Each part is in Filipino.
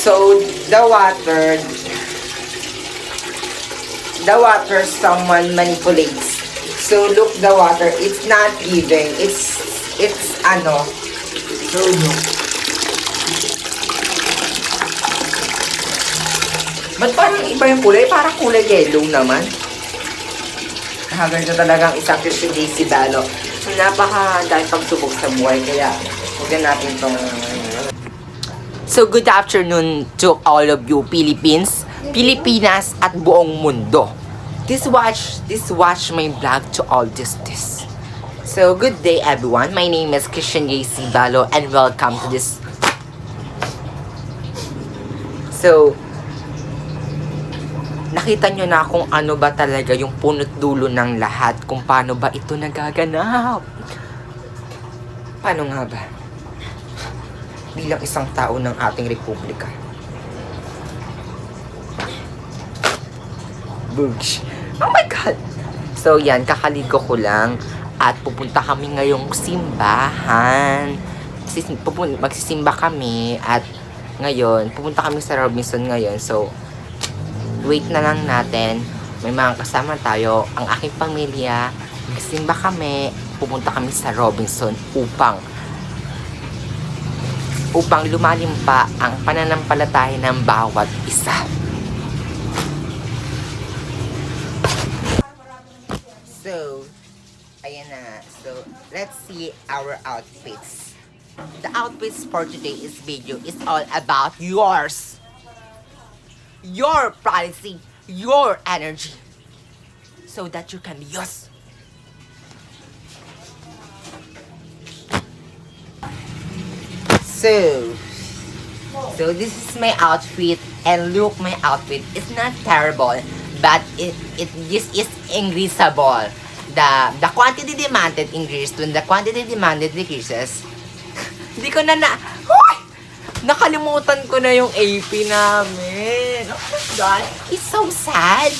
So, the water someone manipulates. So, look the water. It's not giving. It's ano. So, no. Ba't parang iba yung kulay? Parang kulay yellow naman. Ganito talagang isang Christian Daisy Balo. Napaka-dahil pagsubok sa buhay. Kaya, huwag natin itong... So, good afternoon to all of you Philippines, Pilipinas, at buong mundo. This watch my vlog to all this. So, good day everyone. My name is Christian Daisy Balo and welcome to this. So, nakita nyo na kung ano ba talaga yung punot dulo ng lahat, kung paano ba ito nagaganap. Paano nga ba? Bilang isang tao ng ating republika. Boosh. Oh my God! So yan, kakaligo ko lang at pupunta kami ngayong simbahan. Magsisimba kami at ngayon, pupunta kami sa Robinson ngayon. So, wait na lang natin. May mga kasama tayo. Ang aking pamilya, magsimba kami, pupunta kami sa Robinson upang lumalim pa ang pananampalataya ng bawat isa. So, ayan na. So, let's see our outfits. The outfits for today's video is all about yours. Your privacy, your energy, so that you can be yours. So this is my outfit, and look, my outfit is not terrible, but it just is increasable. The quantity demanded increased when the quantity demanded decreases. Hindi ko na Hoy! Nakalimutan ko na yung AP namin. Oh my God, it's so sad.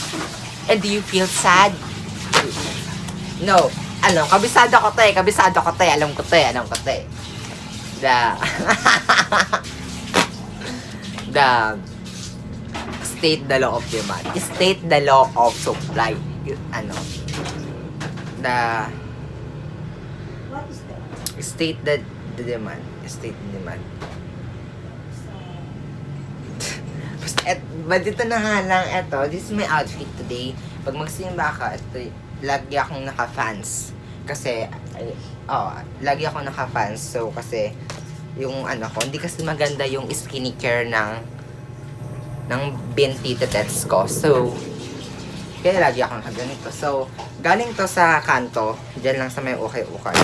And do you feel sad? No. Ano, kabisado ko to eh. Alam ko to eh. The state the law of demand. State the law of supply. Ano? What is that? State the demand. State the demand. But dito na nga lang, this is my outfit today. Pag magsimba ka, lagi akong naka-fans. Kasi, lagi akong naka-fans. So, kasi, yung ko, hindi kasi maganda yung skincare ng binti tetets ko. So, kaya lagi akong nakaganito. So, galing to sa kanto, dyan lang sa may ukay-ukay.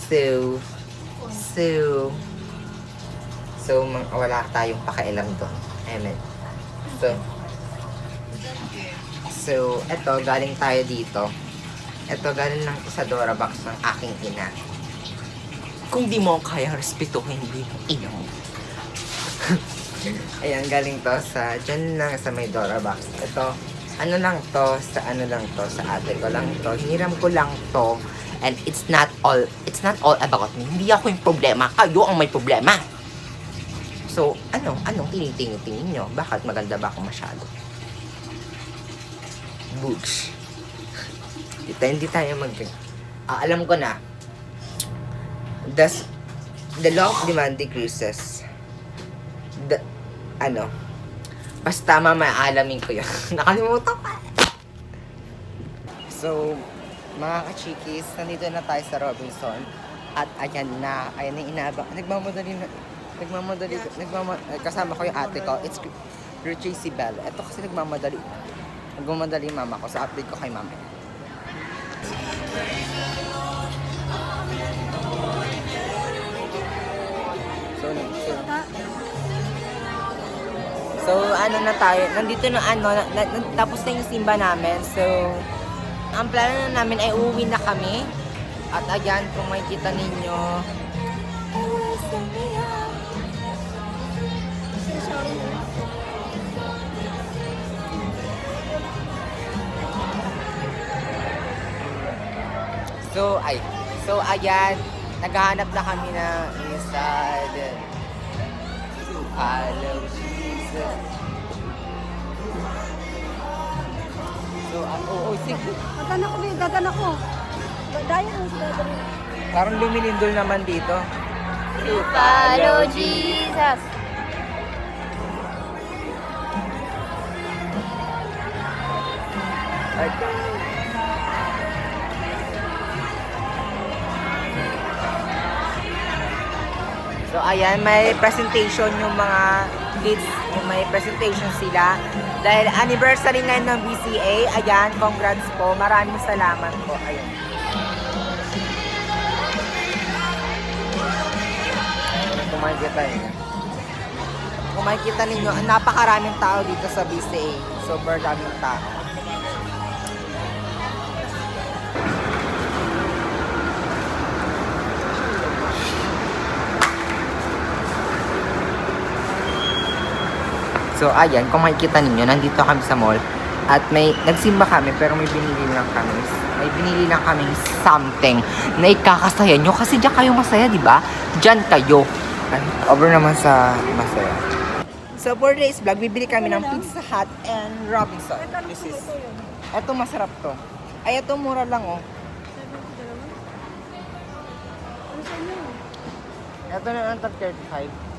So, wala tayong pakialam doon. Amen. So, eto, galing tayo dito. Eto, galing lang sa Dora Box ng aking ina. Kung di mo kaya respetuhin bilang ina mo. Ayan, galing to sa, dyan lang sa may Dora Box. Ito, sa ate ko lang to. Hiniram ko lang to. And it's not all about me. Hindi ako yung problema. Kayo ang may problema. So, anong tinitingin nyo? Bakit maganda ba ako masyado? Books. Hindi tayo alam ko na. The law of demand decreases. Basta mamaalamin ko yun. Nakalimutan ko. So, mga kachikis, nandito na tayo sa Robinson. At ayan na inaabang. Kasama ko yung ate ko. It's Tracy Bell. Ito kasi nagmamadali mama ko. Sa update ko kay mama. So, na tayo. Nandito na tapos na yung simba namin. So, ang plano na namin ay uuwi na kami. At ayan, kung makikita ninyo, So, ayan, naghahanap na kami na inside to follow Jesus. So, oo, sige. Dadan ako, babe. Dadan ako. Daya ang dadan. Parang lumilindol naman dito. Follow Jesus. So, ayan, may presentation yung mga kids, yung may presentation sila. Dahil anniversary ngayon ng BCA, ayan, congrats po. Maraming salamat po. Ayan. Kung makikita ninyo. Kung makikita ninyo, napakaraming tao dito sa BCA. Super daming tao. So, ayan, kung makikita ninyo, nandito kami sa mall. At may, nagsimba kami, pero may binili lang kami. May binili lang kami something na ikakasaya nyo. Kasi diyan kayo masaya, di ba? Diyan kayo. Ay, over naman sa masaya. So, for today's vlog, bibili kami ng Pizza Hut and Robinson. This is, eto masarap to. Ay, eto mura lang, oh. Ano sa inyo? Eto na lang 35.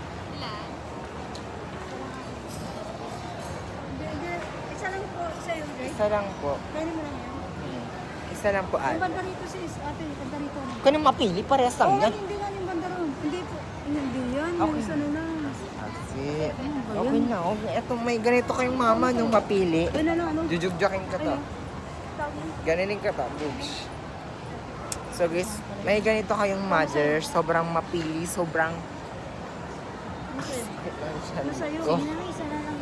Isa lang po sa'yo, Dre. Isa lang po. Kaya mo lang yan. Isa lang po, Yung ate. banda rito sis, ate, yung banda rito. Kung mapili, parehas lang Oo, yan. hindi nga yung banda ron. Hindi po. Hindi yan. Okay. Yung isa na lang. Kasi, ba okay yan? na. Okay. Eto, may ganito kayong mama nung mapili. Ayun na lang, ano? Jujugjakin ka to. Ayun. Tawag. Ganinin ka to, boobs. So guys, may ganito kayong mother. Sobrang mapili, sobrang... Ano sa'yo? Ano sa'yo? Oh. Hindi na, isa na lang